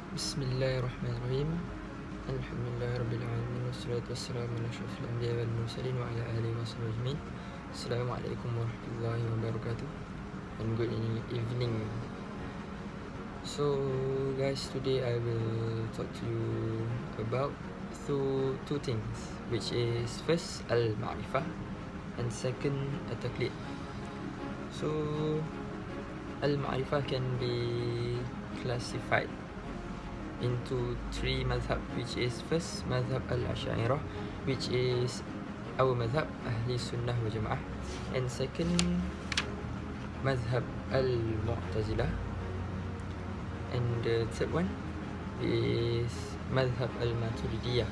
Bismillahirrahmanirrahim. Alhamdulillahirabbil alamin wassalatu wassalamu ala asyrafil anbiya'i wal mursalin wa ala alihi washabbihi ajmain. Assalamualaikum warahmatullahi wabarakatuh and good evening. So guys, today I will talk to you about two things, which is first al-ma'rifah and second at-taqlid. So al-ma'rifah can be classified into three madhab, which is first madhab al-Ash'ariyah, which is our madhab ahli sunnah wa jama'ah, and second madhab al-Mu'tazilah, and the third one is madhab al-Maturidiyah.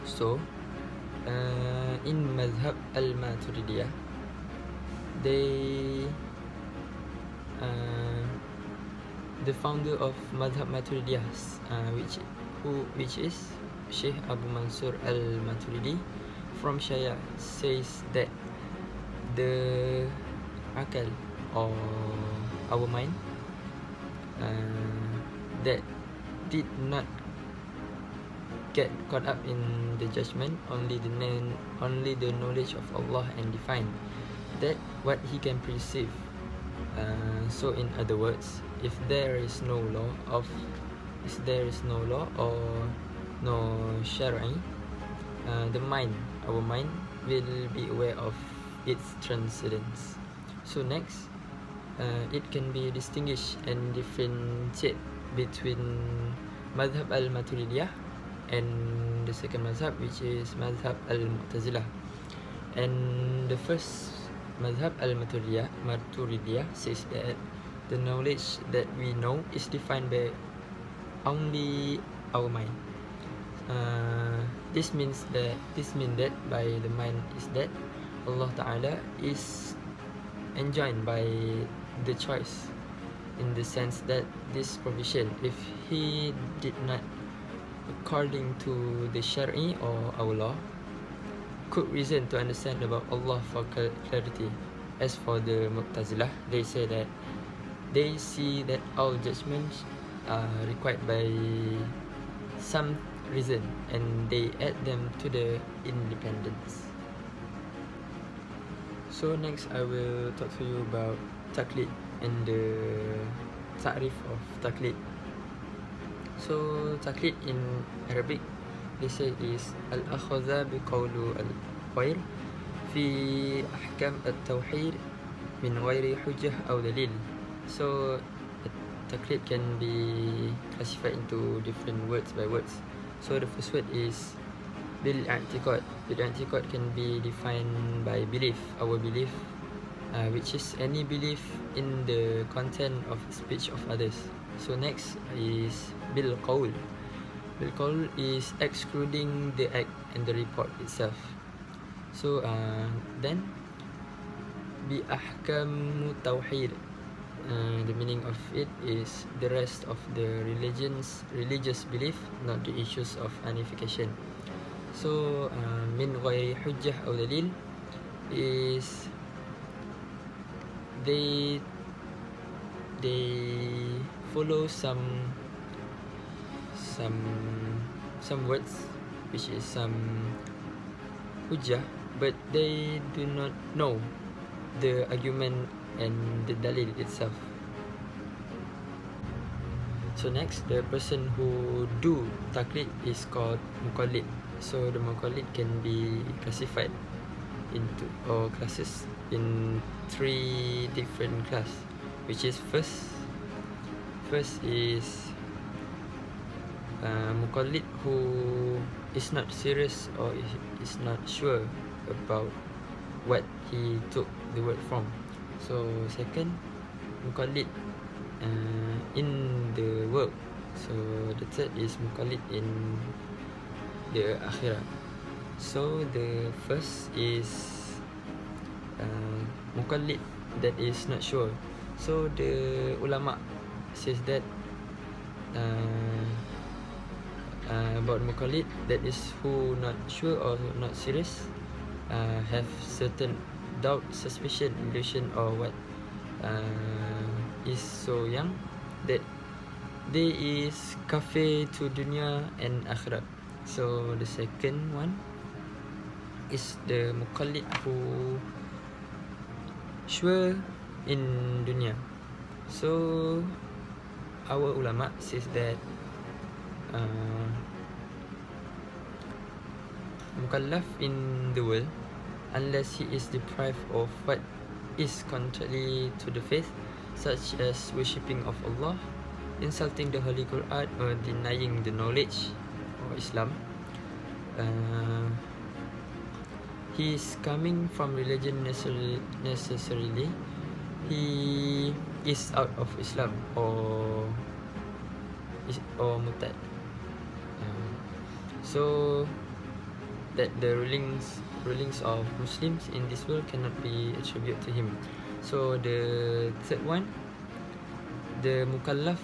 So in madhab al-Maturidiyah, they the founder of Madhab Maturidiyah, which is Sheikh Abu Mansur al-Maturidi from Shia, says that the akal, or our mind, that did not get caught up in the judgment, only the knowledge of Allah and define that what he can perceive. So in other words, if there is no law or no Azra'ie, our mind will be aware of its transcendence. So next, it can be distinguished and differentiate between madhab al-Maturidiyah and the second madhab, which is madhab al-Mu'tazilah. And the first madhab al-Maturidiyah says that the knowledge that we know is defined by only our mind. This means that by the mind is that Allah Ta'ala is enjoined by the choice, in the sense that this provision, if he did not according to the Azra'ie or our law, could reason to understand about Allah for clarity. As for the Mu'tazilah, they say that they see that all judgments are required by some reason, and they add them to the independence. So next, I will talk to you about taqlid and the ta'rif of taqlid. So taqlid in Arabic, they say is al-akhadha bi qawlu al-ghayr fi ahkam at-tawhid min ghairi hujjah aw dalil. So taqlid can be classified into different words by words. So the first word is bil-i'tiqad. Bil-i'tiqad can be defined by belief, our belief, which is any belief in the content of speech of others. So next is bil-qawl. Bil-qawl is excluding the act and the report itself. So then bi-ahkam tawhid, the meaning of it is the rest of the religious belief, not the issues of unification. So min ghairi hujjah aw dalil is they follow some words, which is some hujjah, but they do not know the argument and the dalil itself. So next, the person who do taqlid is called muqallid. So the muqallid can be classified into or classes in three different class, which is first is muqallid who is not serious or is not sure about what he took the word from. So second, muqallid in the work. So the third is muqallid in the akhirat. So the first is muqallid that is not sure. So the ulama says that about muqallid, that is who not sure or not serious, have certain doubt, suspicion, illusion, or what is so young that there is cafe to dunya and akhirat. So the second one is the muqallid who sure in dunya. So our ulama says that mukallaf in the world, unless he is deprived of what is contrary to the faith, such as worshipping of Allah, insulting the Holy Quran, or denying the knowledge of Islam, he is coming from religion necessarily. He is out of Islam or murtad. So that the rulings of Muslims in this world cannot be attributed to him. So the third one, the muqallid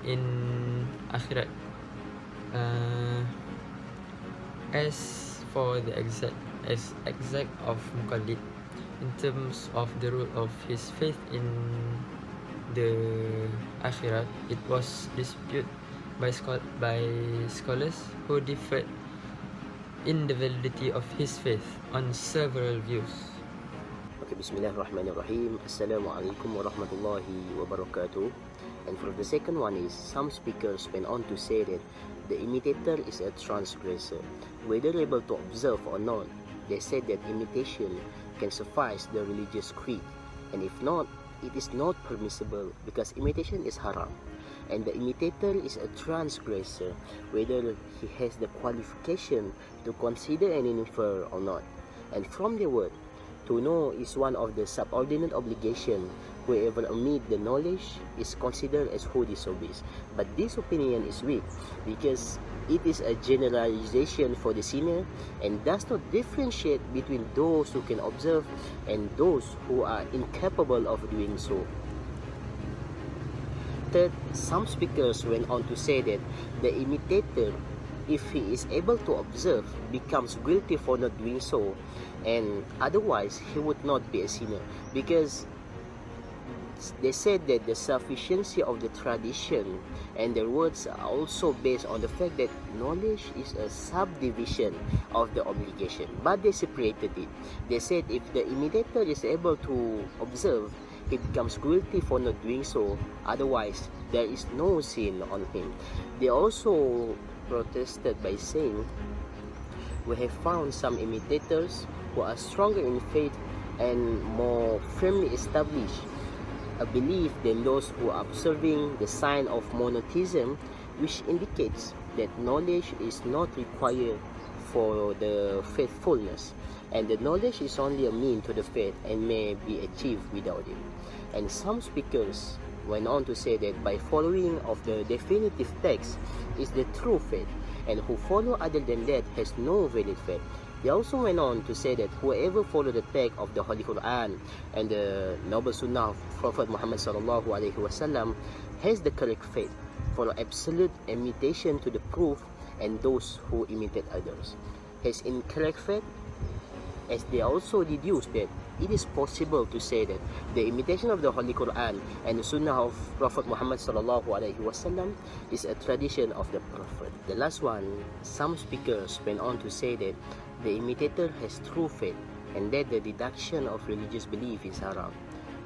in akhirat. As for the exact of muqallid, in terms of the rule of his faith in the akhirat, it was disputed by scholars who differed in the validity of his faith on several views. Okay, Bismillahirrahmanirrahim. Assalamualaikum warahmatullahi wabarakatuh. And for the second one is, some speakers went on to say that the imitator is a transgressor, whether able to observe or not. They said that imitation can suffice the religious creed, and if not, it is not permissible because imitation is haram. And the imitator is a transgressor, whether he has the qualification to consider and infer or not. And from the word, to know is one of the subordinate obligation. Whoever omit the knowledge is considered as who disobeys. But this opinion is weak because it is a generalization for the sinner and does not differentiate between those who can observe and those who are incapable of doing so. Third, some speakers went on to say that the imitator, if he is able to observe, becomes guilty for not doing so, and otherwise he would not be a sinner, because they said that the sufficiency of the tradition and their words are also based on the fact that knowledge is a subdivision of the obligation, but they separated it. They said if the imitator is able to observe, he becomes guilty for not doing so, otherwise there is no sin on him. They also protested by saying, we have found some imitators who are stronger in faith and more firmly established a belief than those who are observing the sign of monotheism, which indicates that knowledge is not required for the faithfulness, and the knowledge is only a mean to the faith and may be achieved without it. And some speakers went on to say that by following of the definitive text is the true faith, and who follow other than that has no valid faith. They also went on to say that whoever follow the text of the Holy Quran and the noble Sunnah of Prophet Muhammad sallallahu alaihi wasallam has the correct faith, follow absolute imitation to the proof, and those who imitate others has incorrect faith, as they also deduce that it is possible to say that the imitation of the Holy Quran and the Sunnah of Prophet Muhammad sallallahu alaihi wasallam is a tradition of the Prophet. The last one, some speakers went on to say that the imitator has true faith and that the deduction of religious belief is haram.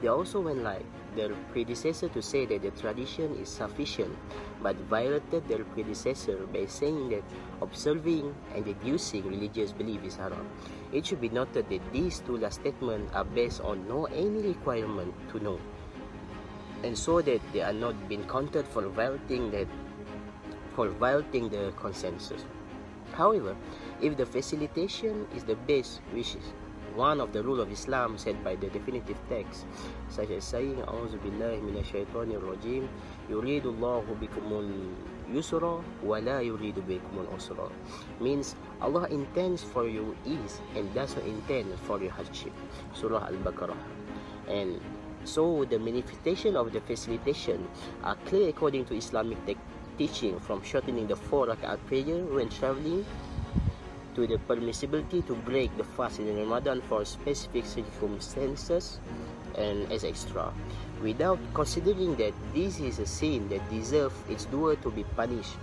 They also went like their predecessor to say that the tradition is sufficient, but violated their predecessor by saying that observing and deducing religious belief is haram. It should be noted that these two last statements are based on no any requirement to know, and so that they are not being counted for violating the consensus. However, if the facilitation is the base, which is one of the rule of Islam said by the definitive text, such as saying A'udhu billahi minash-shaytanir rajim, yuridu Allahu bikumul yusra wa la yuridu bikumul usra, means Allah intends for your ease and does not intend for your hardship. Surah Al-Baqarah. And so the manifestation of the facilitation are clear according to Islamic teaching, from shortening the 4 rak'at prayer when traveling to the permissibility to break the fast in Ramadan for specific circumstances and as extra. without considering that this is a sin that deserves its doer to be punished.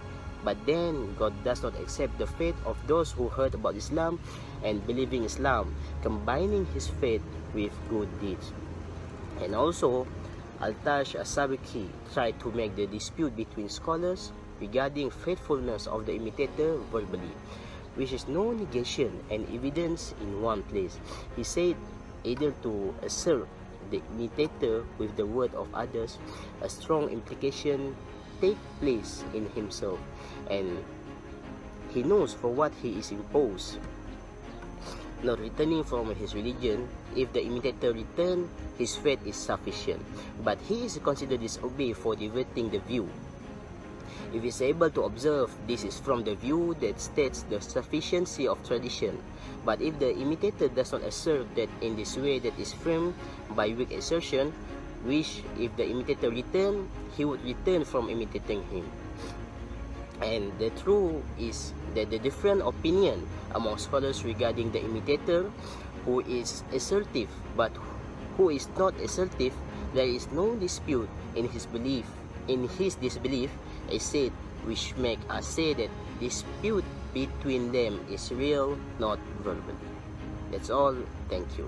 But then God does not accept the faith of those who heard about Islam and believing Islam, combining his faith with good deeds. And also, Azra'ie tried to make the dispute between scholars regarding faithfulness of the imitator verbally, which is no negation and evidence in one place. He said either to assert the imitator with the word of others, a strong implication take place in himself, and he knows for what he is imposed. Not returning from his religion, if the imitator return, his faith is sufficient, but he is considered disobey for diverting the view. If he is able to observe, this is from the view that states the sufficiency of tradition. But if the imitator does not assert that in this way that is framed by weak assertion, which if the imitator return, he would return from imitating him. And the truth is that the different opinion among scholars regarding the imitator who is assertive but who is not assertive, there is no dispute in his belief. In his disbelief, I said, which make us say that dispute between them is real, not verbal. That's all. Thank you.